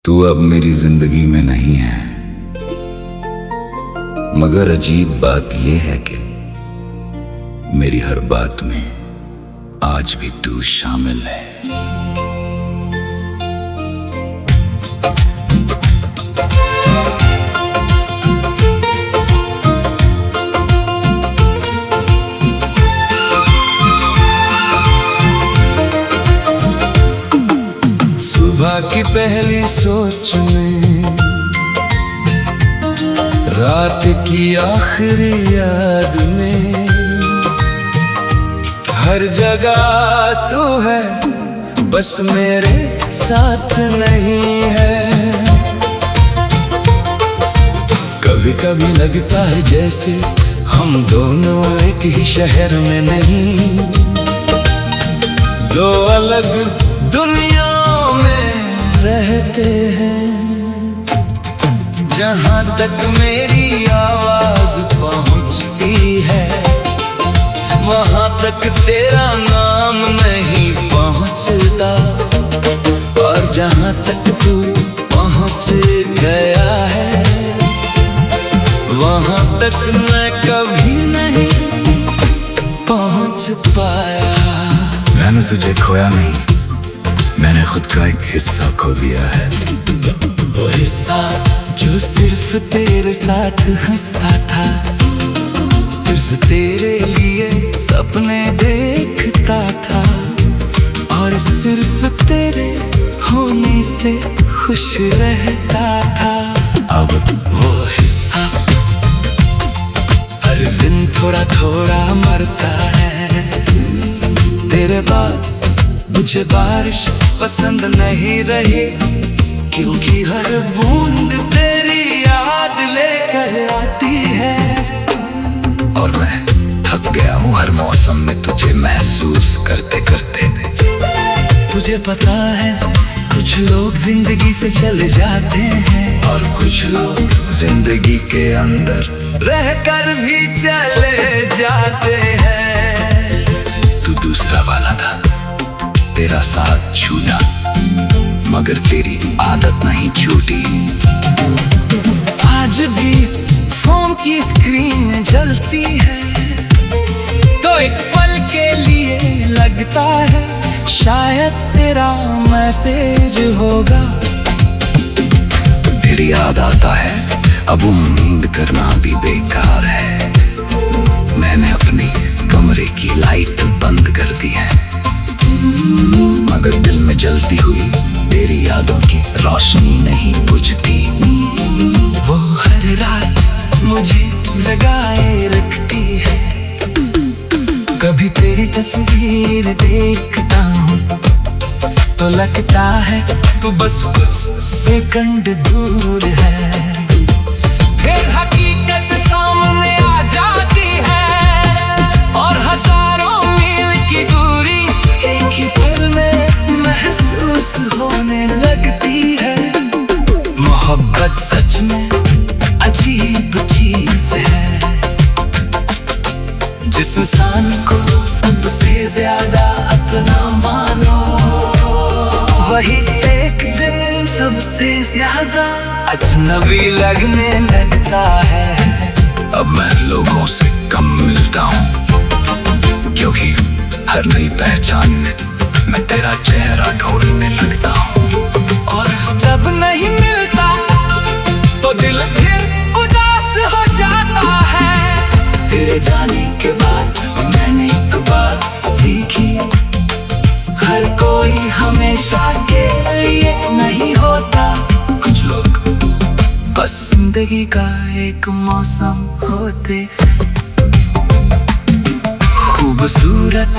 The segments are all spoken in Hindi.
तू अब मेरी जिंदगी में नहीं है, मगर अजीब बात यह है कि मेरी हर बात में आज भी तू शामिल है। सुबह की पहली सोच में, रात की आखिरी याद में, हर जगह तू है, बस मेरे साथ नहीं है। कभी कभी लगता है जैसे हम दोनों एक ही शहर में नहीं, दो अलग दुनिया रहते हैं। जहां तक मेरी आवाज पहुंचती है, वहां तक तेरा नाम नहीं पहुंचता, और जहां तक तू पहुंच गया है, वहां तक मैं कभी नहीं पहुंच पाया। मैंने तुझे खोया नहीं, मैंने खुद का एक हिस्सा खो दिया है। वो हिस्सा जो सिर्फ तेरे साथ हंसता था, सिर्फ तेरे लिए सपने देखता था, और सिर्फ तेरे होने से खुश रहता था। अब वो हिस्सा हर दिन थोड़ा थोड़ा मरता है। तेरे बाद मुझे बारिश पसंद नहीं रही, क्योंकि हर बूंद तेरी याद लेकर आती है। और मैं थक गया हूँ हर मौसम में तुझे महसूस करते करते। तुझे पता है कुछ लोग जिंदगी से चले जाते हैं, और कुछ लोग जिंदगी के अंदर रहकर भी चले जाते हैं। तू दूसरा वाला था, तेरा साथ छूटा, मगर तेरी आदत नहीं छूटी। आज भी फोन की स्क्रीन जलती है, तो एक पल के लिए लगता है शायद तेरा मैसेज होगा। तेरी याद आता है, अब उम्मीद करना भी बेकार है। मैंने अपनी कमरे की लाइट बंद कर दी है, मगर दिल में जलती हुई तेरी यादों की रोशनी नहीं बुझती। वो हर रात मुझे जगाए रखती है। कभी तेरी तस्वीर देखता हूँ तो लगता है तू बस कुछ सेकंड दूर है, फिर हकीकत सामने आ जाती है, और हजारों मील की दूरी एक ही पल में महसूस होने लगती है। मोहब्बत सच में अजीब चीज है, जिस इंसान को सबसे ज्यादा अपना मानो, वही एक दिन सबसे ज्यादा अजनबी लगने लगता है। अब मैं लोगों से कम मिलता हूँ, क्योंकि हर नई पहचान में मैं तेरा चेहरा ढूंढने लगता हूँ, और जब नहीं मिलता तो दिल फिर उदास हो जाता है। तेरे जाने के बाद मैंने एक बात सीखी, हर कोई हमेशा के लिए नहीं होता। कुछ लोग बस जिंदगी का एक मौसम होते, खूबसूरत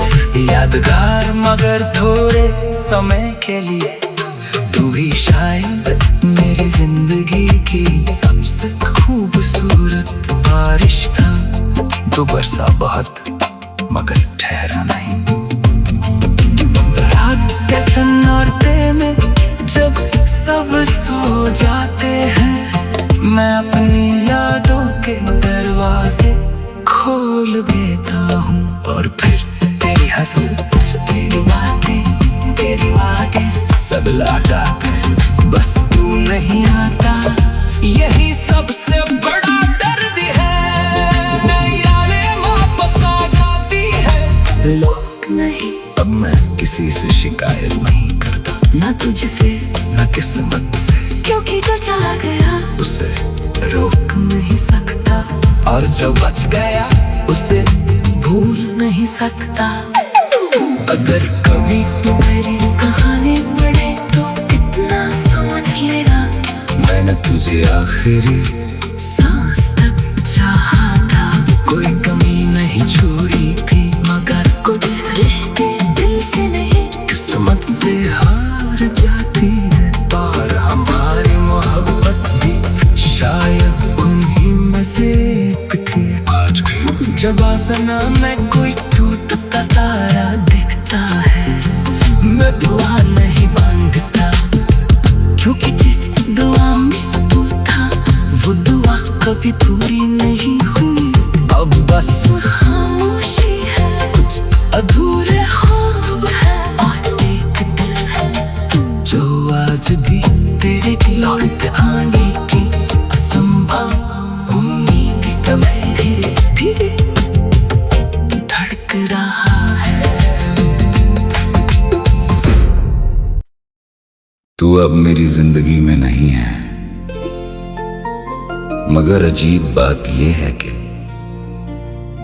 यादगार मगर थोड़े समय के लिए। तू ही शायद मेरी जिंदगी की सबसे खूबसूरत बारिश था। तू बरसा बहुत मगर ठहरा नहीं। रात के सन्नाटे में जब सब सो जाते हैं, मैं अपनी यादों के दरवाजे खोल देता हूँ, और फिर तेरी हंसी, तेरी बातें, तेरी वादें सब लौटा कर बस तू से न किस्मत से, क्योंकि जो चला गया उसे रोक नहीं सकता, और जो बच गया उसे भूल नहीं सकता। अगर कभी तू मेरी कहानी पढ़े तो कितना समझ लेगा, मैंने तुझे आखिरी सांस तक चाहा था। कोई कमी नहीं छोड़ी थी, मगर कुछ रिश्ते दिल से नहीं किस्मत से हार जाती है। और हमारी मोहब्बत भी शायद उन्हीं में से एक थी। आज भी जब आसमान में कोई टूटता तारा दिखता है, मैं दुआ नहीं मांगता, क्योंकि जिस दुआ में तू था वो दुआ कभी पूरी नहीं हुई। अब बस खामोशी है, कुछ अधूरे ख्वाब है, और एक दिल है जो आज भी तेरे लौट आने की असंभव उम्मीद तुम्हें धीरे धीरे धड़क रहा है। तू अब मेरी जिंदगी में नहीं है, मगर अजीब बात यह है कि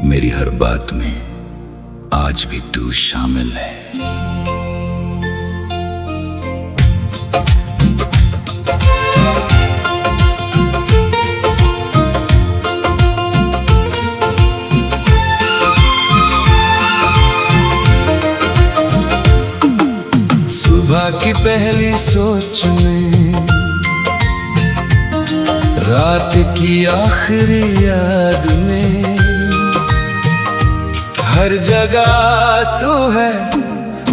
मेरी हर बात में आज भी तू शामिल है। सुबह की पहली सोच में, रात की आखिरी याद में, हर जगह तू है,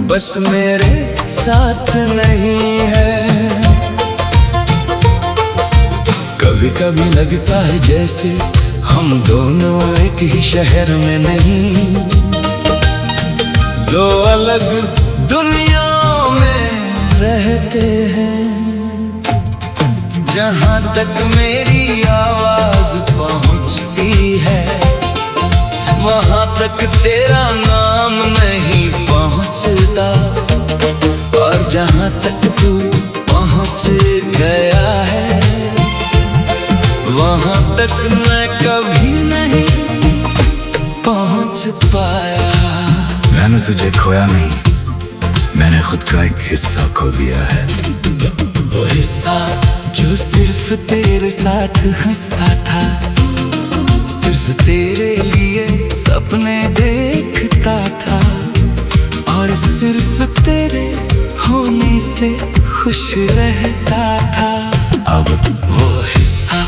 बस मेरे साथ नहीं है। कभी कभी लगता है जैसे हम दोनों एक ही शहर में नहीं, दो अलग दुनिया में रहते हैं। जहां तक मेरी आवाज पहुंचती है, वहां तक तेरा नाम नहीं पहुंचता, और जहां तक तू पहुंच गया है, वहां तक मैं कभी नहीं पहुंच पाया। मैंने तुझे खोया नहीं, मैंने खुद का एक हिस्सा खो दिया है। वो हिस्सा जो सिर्फ तेरे साथ हंसता था, सिर्फ तेरे लिए सपने देखता था, और सिर्फ तेरे होने से खुश रहता था। अब वो हिस्सा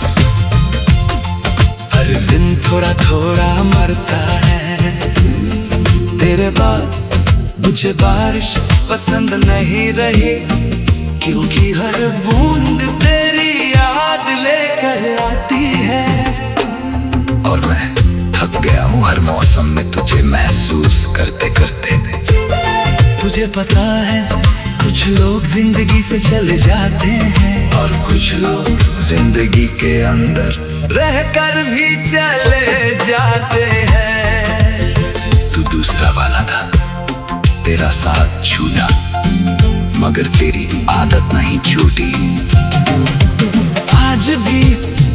हर दिन थोड़ा थोड़ा मरता है। तेरे बाद मुझे बारिश पसंद नहीं रही, क्योंकि हर बूंद तेरी याद लेकर आती है। और मैं थक गया हूँ हर मौसम में तुझे महसूस करते करते। तुझे पता है कुछ लोग जिंदगी से चले जाते हैं, और कुछ लोग जिंदगी के अंदर रहकर भी चले जाते हैं। तू दूसरा वाला था, तेरा साथ छूटा, मगर तेरी आदत नहीं छूटी। आज भी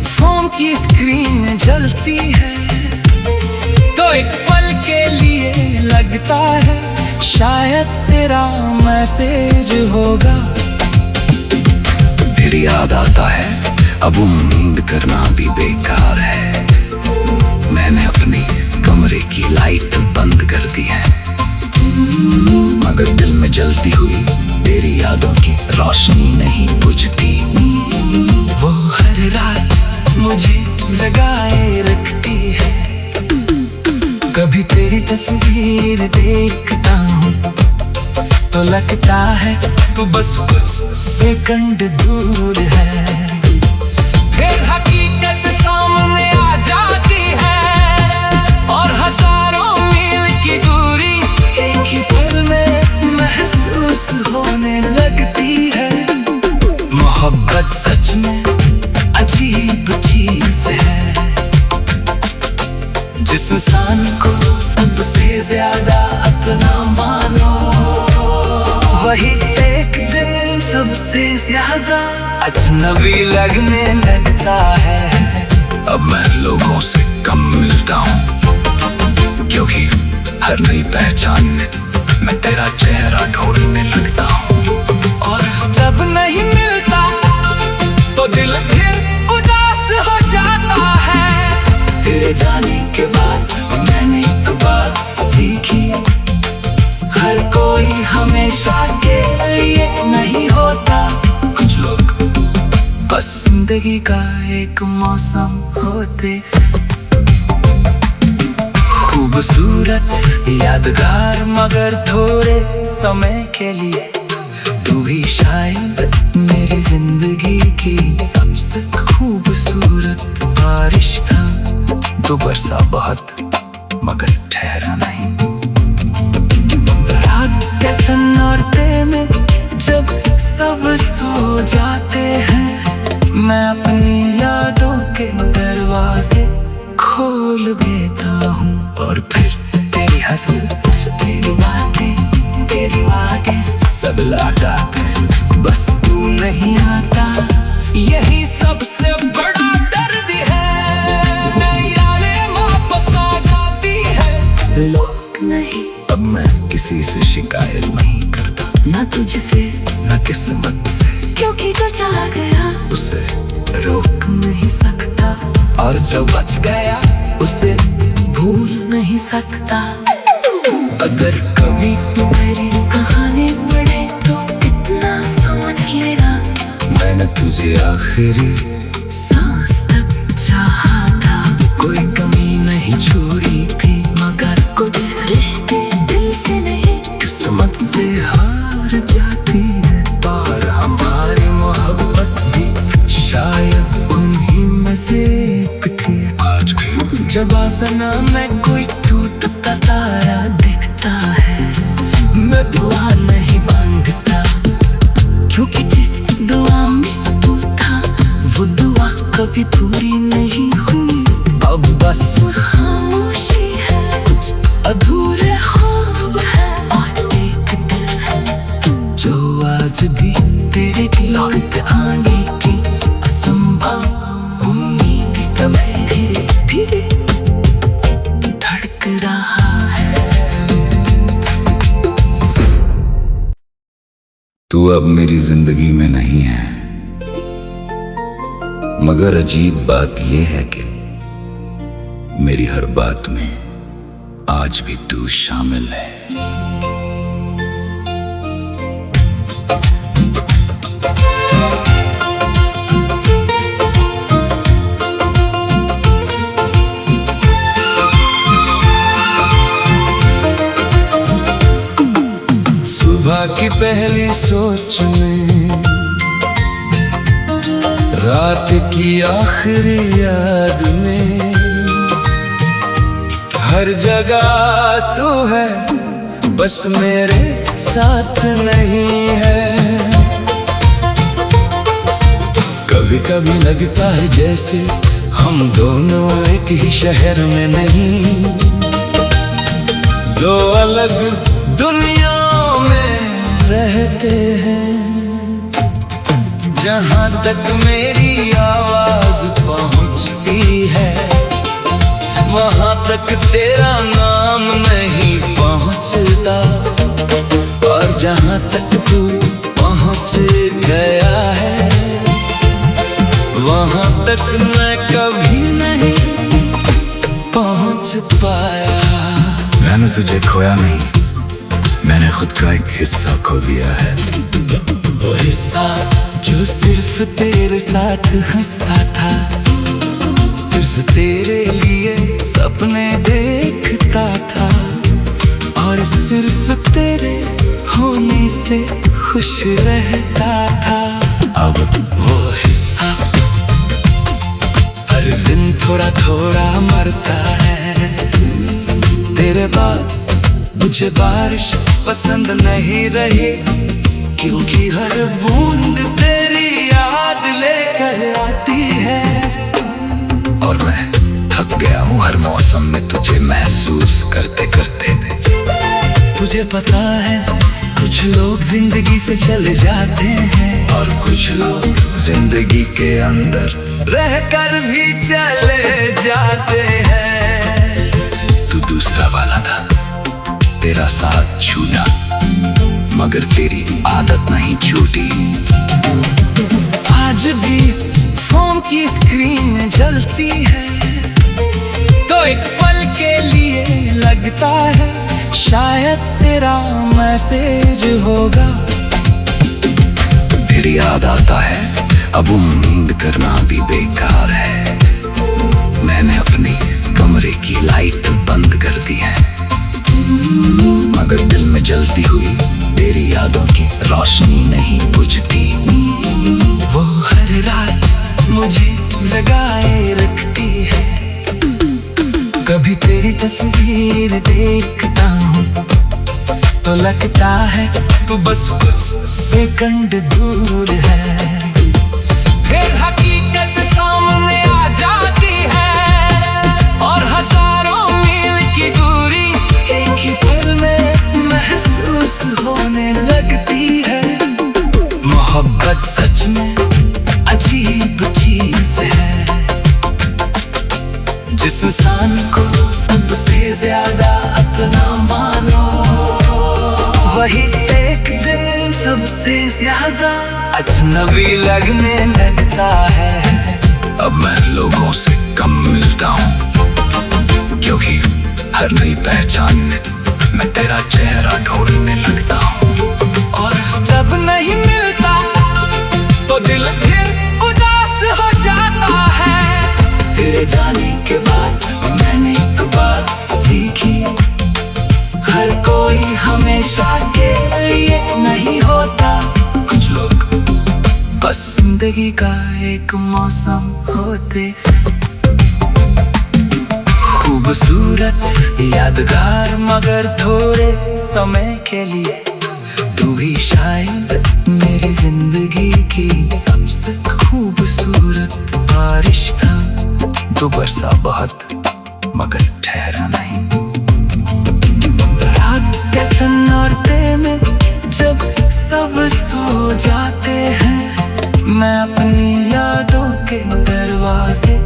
फोन की स्क्रीन जलती है, तो एक पल के लिए लगता है शायद तेरा मैसेज होगा। तेरी याद आता है, अब उम्मीद करना भी बेकार है। मैंने अपनी कमरे की लाइट बंद कर दी है, मगर दिल में जलती हुई तेरी यादों की रोशनी नहीं बुझती। वो हर रात मुझे जगाए रखती है, कभी तेरी तस्वीर देखता हूँ तो लगता है तू बस कुछ सेकंड दूर है। फिर हकीकत सामने आ जाती है, और हजारों मील की दूरी एक ही पल में महसूस होने लगती है। मोहब्बत सच में अजीब चीज है, जिस इंसान को सबसे ज्यादा अपना मानो, वही एक दिन सबसे से ज्यादा अजनबी लगने लगता है। अब मैं लोगों से कम मिलता हूँ, क्योंकि हर नई पहचान में मैं तेरा चेहरा ढूंढने लगता हूँ। और जब नहीं मिलता तो दिल फिर उदास हो जाता है। तेरे जाने के बाद मैंने एक बात सीखी, हर कोई हमेशा के लिए नहीं होता। कुछ लोग बस जिंदगी का एक मौसम होते, खूबसूरत यादगार मगर थोड़े समय के लिए। तू ही शायद मेरी जिंदगी की सबसे खूबसूरत बारिश था। तू बरसा बहुत मगर ठहरा नहीं। रात के सन्नाटे में जब सब सो जाते हैं, मैं अपनी यादों के दरवाजे खोल देता हूँ। और फिर तेरी हंसी, तेरी बातें, तेरी वादें सब लौटा कर बस तू नहीं आता। यही सबसे बड़ा दर्द है, नई यादें वापस आ जाती है। लोग नहीं, अब मैं किसी से शिकायत नहीं करता, ना तुझसे न किस्मत से, क्योंकि जो चाह गया उसे रोक नहीं सकता। और जो बच गया उसे भूल नहीं सकता। अगर कभी तू मेरी कहानी पढ़े तो कितना समझ लेगा, मैंने तुझे आखिरी सांस तक चाहा था। कोई कमी नहीं छोड़ी थी, मगर कुछ रिश्ते दिल से नहीं किस्मत से हार जाती है। और हमारी मोहब्बत भी शायद उन्हीं में से एक थी। आज भी जब आसमान में कोई टूटता तारा दिखता है, मैं दुआ नहीं मांगता, क्योंकि जिस दुआ में तू था वो दुआ कभी पूरी नहीं हुई। अब बस खामोशी है, कुछ अधूरे ख्वाब है और एक दिल है जो आज भी तेरे लौट आने की असंभव उम्मीद में धीरे धीरे धड़क रहा है। तू अब मेरी जिंदगी में नहीं है, मगर अजीब बात यह है कि मेरी हर बात में आज भी तू शामिल है। सुबह की पहली सोच में, रात की आखिरी याद में, हर जगह तू है, बस मेरे साथ नहीं है। कभी कभी लगता है जैसे हम दोनों एक ही शहर में नहीं, दो अलग दुनिया में रहते हैं। जहाँ तक मेरी आवाज पहुँचती है, वहाँ तक तेरा नाम नहीं पहुँचता। और जहाँ तक तू पहुँच गया है, वहाँ तक मैं कभी नहीं पहुँच पाया। मैंने तुझे खोया नहीं, मैंने खुद का एक हिस्सा खो दिया है। वो हिस्सा जो सिर्फ तेरे साथ हंसता था, सिर्फ तेरे लिए सपने देखता था, और सिर्फ तेरे होने से खुश रहता था। अब वो हिस्सा हर दिन थोड़ा थोड़ा मरता है। तेरे बाद मुझे बारिश पसंद नहीं रही, क्योंकि हर बूंद तेरी याद लेकर आती है। और मैं थक गया हूँ हर मौसम में तुझे महसूस करते करते। तुझे पता है कुछ कुछ लोग जिंदगी से चले जाते हैं और कुछ लोग जिंदगी के अंदर रहकर भी चले जाते हैं। तू दूसरा वाला था, तेरा साथ छूटा, मगर तेरी आदत नहीं छूटी। आज भी फोन की स्क्रीन जलती है तो एक पल के लिए लगता है शायद तेरा मैसेज होगा। फिर याद आता है अब उम्मीद करना भी बेकार है। मैंने अपनी कमरे की लाइट बंद कर दी है, मगर दिल में जलती हुई तेरी यादों की रोशनी नहीं बुझती। वो हर रात मुझे जगाए रखती है, कभी तेरी तस्वीर देखता हूँ तो लगता है तू बस कुछ सेकंड दूर है। फिर हकीकत सामने आ जाती है और हजारों मील की दूरी एक ही पल में महसूस होने लगती है। मोहब्बत सच में अजीब चीज है, जिस इंसान को सबसे ज्यादा अपना मानो वही एक दिन सबसे ज्यादा अजनबी लगने लगता है। अब मैं लोगों से कम मिलता हूँ, क्योंकि हर नई पहचान में मैं तेरा चेहरा ढूंढने लगता हूँ। और जब नहीं मिलता तो दिल फिर उदास हो जाता है। तेरे जाने के बाद मैंने एक बात सीखी, हर कोई हमेशा के लिए नहीं होता। कुछ लोग बस जिंदगी का एक मौसम होते, खूबसूरत यादगार मगर थोड़े समय के लिए। तू ही शायद मेरी जिंदगी की सबसे खूबसूरत बारिश था। तू बरसा बहुत मगर ठहरा नहीं। रात के सन्नाटे में जब सब सो जाते हैं, मैं अपनी यादों के दरवाजे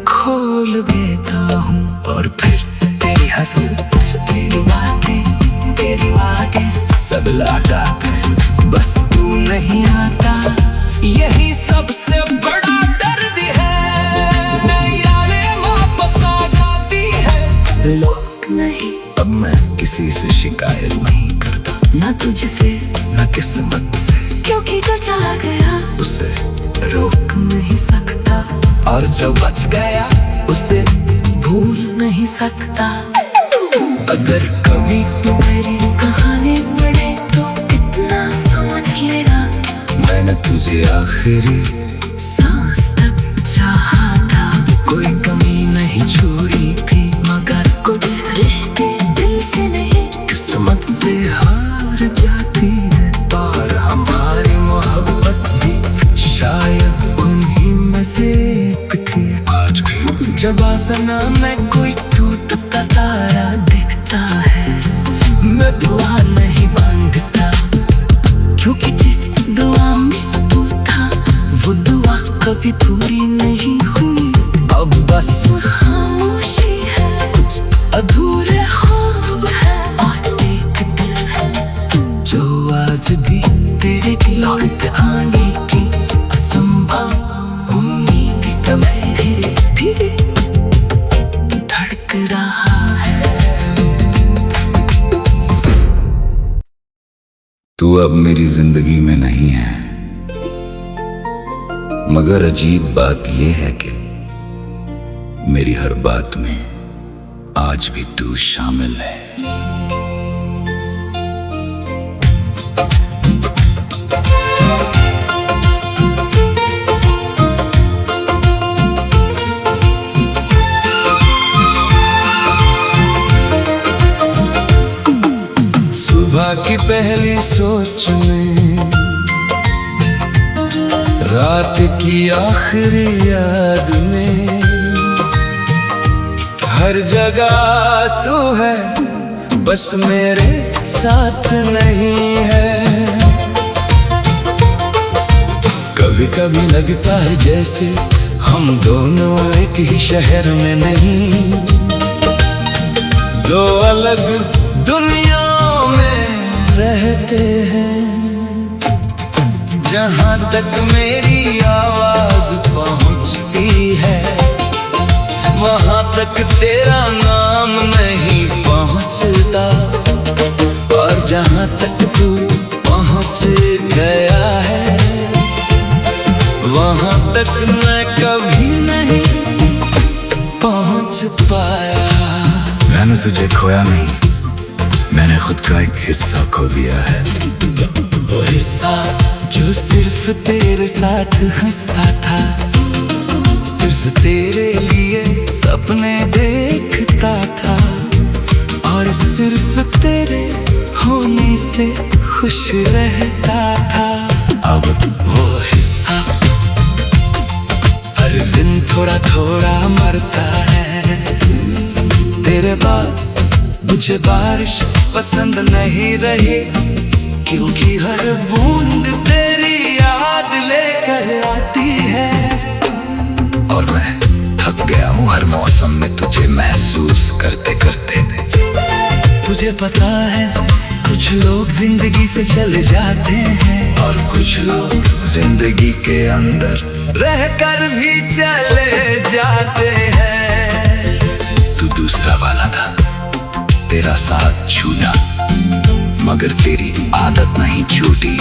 खोल देता हूँ। और फिर तेरी हंसी, तेरी बातें, तेरी वादें सब लौटा कर बस तू नहीं आता। यही सबसे बड़ा दर्द है, नई यादें वापस आ जाती है। लोग नहीं, अब मैं किसी से शिकायत नहीं करता, ना तुझसे न किस्मत से, क्योंकि जो चला गया उसे रोक नहीं सकता, और जो बच गया उसे भूल नहीं सकता। अगर कभी तू मेरी कहानी पढ़े तो कितना समझ लेगा, मैंने तुझे आखिरी सांस तक चाहा था। कोई कमी नहीं छोड़ी थी, मगर कुछ रिश्ते दिल से नहीं किस्मत से हार जाती है। और हमारी मोहब्बत भी शायद उन्हीं में से एक थी। आज भी जब आसमान में कोई टूटता तारा दिखता है, मैं दुआ नहीं मांगता, क्योंकि जिस दुआ में तू था वो दुआ कभी पूरी नहीं हुई। अब बस खामोशी है, कुछ अधूरे ख्वाब है और एक दिल है जो आज भी तेरे लौट आने की असंभव उम्मीद में धीरे धीरे धड़क रहा है। तू अब मेरी जिंदगी में नहीं है, मगर अजीब बात यह है कि मेरी हर बात में आज भी तू शामिल है। सुबह की पहली सोच में, रात की आखिरी याद में, हर जगह तू है बस मेरे साथ नहीं है। कभी कभी लगता है जैसे हम दोनों एक ही शहर में नहीं, दो अलग दुनियाओं में रहते हैं। जहाँ तक मेरी आवाज पहुँचती है, वहाँ तक तेरा नाम नहीं पहुँचता। और जहाँ तक तू पहुँच गया है, वहाँ तक मैं कभी नहीं पहुँच पाया। मैंने तुझे खोया नहीं, मैंने खुद का एक हिस्सा खो दिया है। वो हिस्सा जो सिर्फ तेरे साथ हंसता था, सिर्फ तेरे लिए सपने देखता था, और सिर्फ तेरे होने से खुश रहता था। अब वो हिस्सा हर दिन थोड़ा थोड़ा मरता है। तेरे बाद मुझे बारिश पसंद नहीं रही, क्योंकि हर बूंद तेरी याद लेकर आती है। और मैं थक गया हूँ हर मौसम में तुझे महसूस करते करते। तुझे पता है कुछ लोग जिंदगी से चले जाते हैं, और कुछ लोग जिंदगी के अंदर रहकर भी चले जाते हैं। तू दूसरा वाला था, तेरा साथ छूटा, मगर तेरी आदत नहीं छूटी।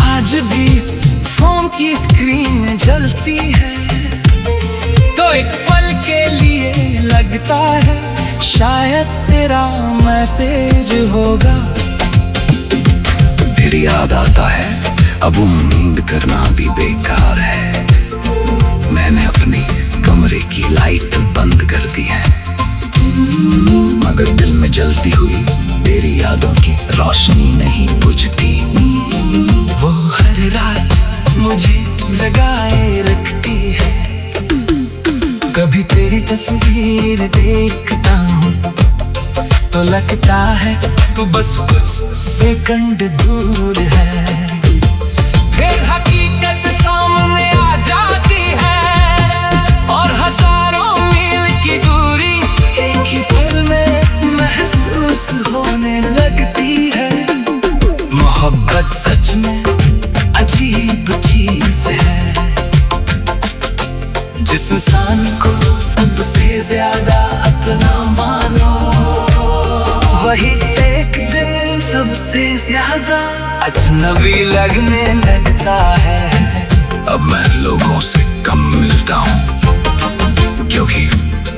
आज भी फोन की स्क्रीन जलती है, तो एक पल के लिए लगता है शायद तेरा मैसेज होगा। फिर याद आता है अब उम्मीद करना भी बेकार है। मैंने अपनी कमरे की लाइट बंद कर दी है, मगर दिल में जलती हुई तेरी यादों की रोशनी नहीं बुझती। वो हर रात मुझे जगाए रखती है, कभी तेरी तस्वीर देखता हूँ तो लगता है तू बस कुछ सेकंड दूर है। फिर हकीकत सामने आ जाती है, और हजारों मील की दूरी एक ही पल में महसूस होने लगती है। मोहब्बत सच में अजीब चीज है, जिस इंसान को सबसे ज्यादा अपना मानो, वही एक दिन सबसे ज्यादा अजनबी लगने लगता है। अब मैं लोगों से कम मिलता हूँ, क्योंकि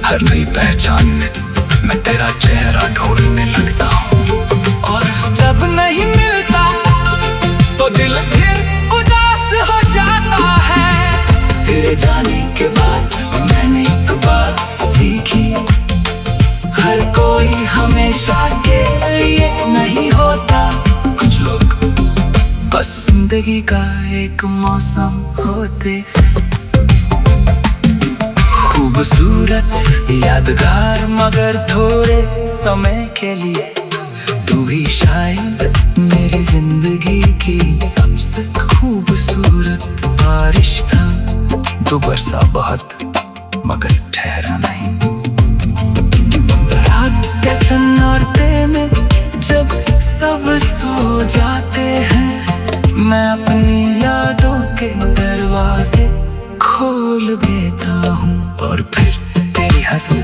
हर नई पहचान में मैं तेरा चेहरा ढूंढने लगता हूँ। और जब नहीं मिलता तो दिल फिर उदास हो जाता है। तेरे जाने के बाद मैंने एक बात सीखी, हर कोई हमेशा के लिए नहीं होता। कुछ लोग बस जिंदगी का एक मौसम होते, खूबसूरत यादगार मगर थोड़े समय के लिए। तू भी शायद मेरी जिंदगी की सबसे खूबसूरत बारिश था। तो बरसा बहुत मगर ठहरा नहीं। रात के सन्नाटे में जब सब सो जाते हैं, मैं अपनी यादों के दरवाजे खोल देता हूँ। और फिर तेरी हंसी,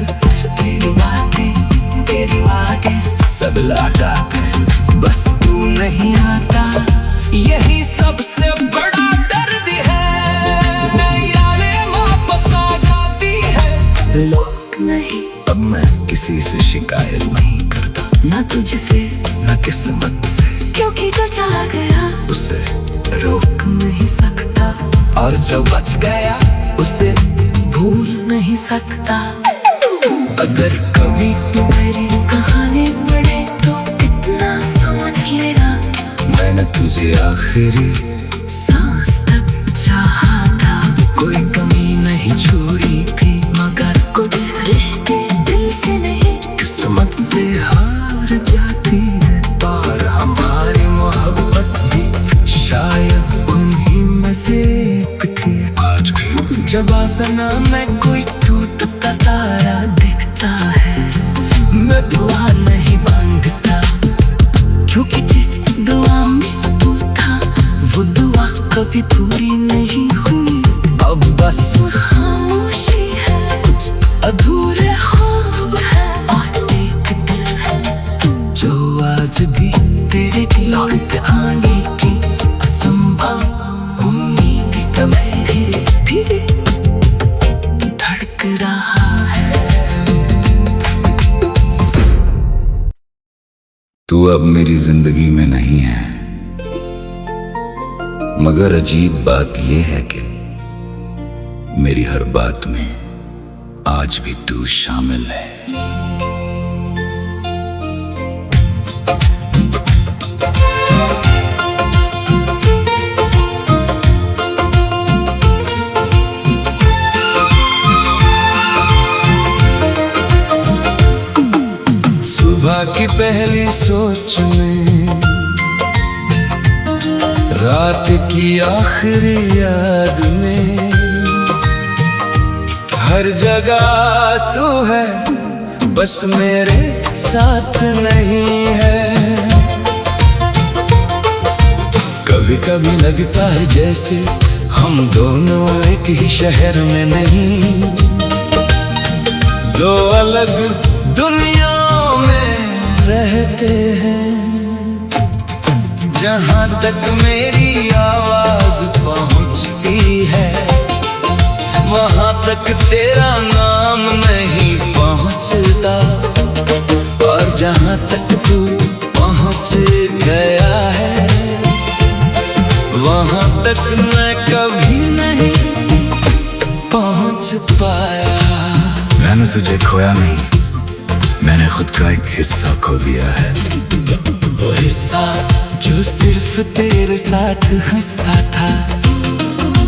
तेरी बातें, तेरी आगे सब लौटा कर बस तू नहीं आता। यही सबसे बड़ा दर्द है, यादें वापस आ जाती है। लोग नहीं, अब मैं किसी से शिकायत नहीं करता, न तुझसे न किस्मत से, क्योंकि जो चला गया उसे रोक नहीं सकता, और जो बच गया उसे भूल नहीं सकता। अगर कभी तू मेरी कहानी पढ़े तो कितना समझ लेगा, मैंने तुझे आखिरी सांस तक चाहा था। कोई कमी नहीं छोड़ी थी, मगर कुछ रिश्ते दिल से नहीं किस्मत से हार जाते। जब आसमां में कोई टूटता तारा दिखता है, मैं दुआ नहीं मांगता, क्योंकि जिस दुआ में तू था वो दुआ कभी पूरी नहीं हुई। अब बस खामोशी है, कुछ अधूरे ख्वाब है और एक दिल है जो आज भी तेरे लौट आने की असंभव उम्मीद का धीरे धीरे धड़क रहा है। तू अब मेरी जिंदगी में नहीं है, मगर अजीब बात यह है कि मेरी हर बात में आज भी तू शामिल है। सुबह की पहली सोच में, रात की आखिरी याद में, हर जगह तू है, बस मेरे साथ नहीं है। कभी कभी लगता है जैसे हम दोनों एक ही शहर में नहीं, दो अलग दुनियाओं में रहते हैं। जहाँ तक मेरी आवाज पहुँचती है, वहाँ तक तेरा नाम नहीं पहुँचता, और जहाँ तक तू पहुँच गया है, वहाँ तक मैं कभी नहीं पहुँच पाया। मैंने तुझे खोया नहीं, मैंने खुद का एक हिस्सा खो दिया है। वो हिस्सा जो सिर्फ तेरे साथ हंसता था,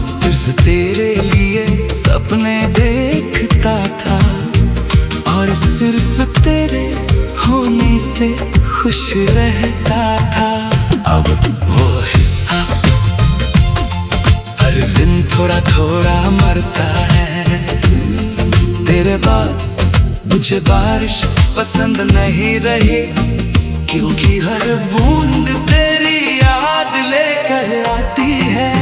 सिर्फ तेरे लिए सपने देखता था, और सिर्फ तेरे होने से खुश रहता था। अब वो हिस्सा हर दिन थोड़ा थोड़ा मरता है। तेरे बाद मुझे बारिश पसंद नहीं रही, क्योंकि हर बूंद तेरी याद लेकर आती है।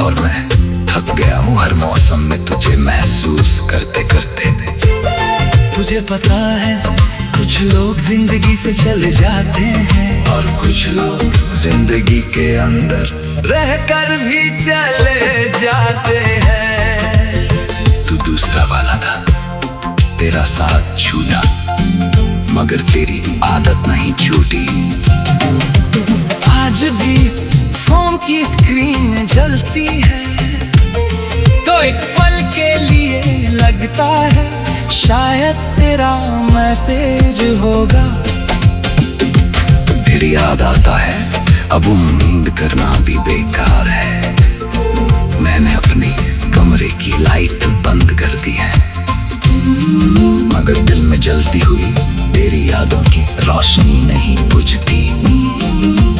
और मैं थक गया हूँ हर मौसम में तुझे महसूस करते करते। तुझे पता है कुछ लोग जिंदगी से चले जाते हैं, और कुछ लोग जिंदगी के अंदर रहकर भी चले जाते हैं। तू दूसरा वाला था, तेरा साथ छूटा, मगर तेरी आदत नहीं छूटी। आज भी फोन की स्क्रीन जलती है, तो एक पल के लिए लगता है शायद तेरा मैसेज होगा। फिर याद आता है अब उम्मीद करना भी बेकार है। मैंने अपनी कमरे की लाइट बंद कर दी है, मगर दिल में जलती हुई तेरी यादों की रोशनी नहीं बुझती।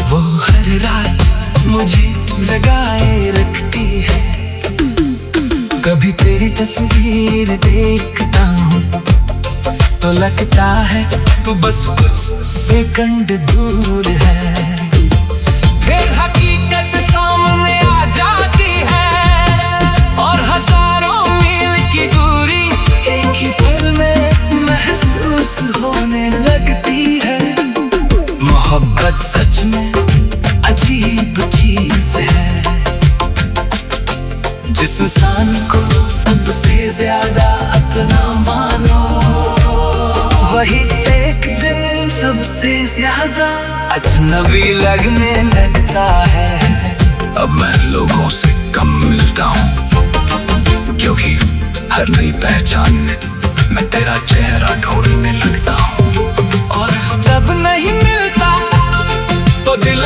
वो हर रात मुझे जगाए रखती है, कभी तेरी तस्वीर देखता हूँ तो लगता है तू बस कुछ सेकंड दूर है। फिर हकीकत सामने आ जाती है, और हजारों मील की दूरी एक ही पल में महसूस होने लगती है। मोहब्बत सच में अजीब चीज है, जिस इंसान को सबसे ज्यादा अपना मानो, वही एक दिन सबसे ज्यादा अजनबी लगने लगता है। अब मैं लोगों से कम मिलता हूँ, क्योंकि हर नई पहचान में मैं तेरा चेहरा ढूंढने लगता हूँ। और जब नहीं मिलता तो दिल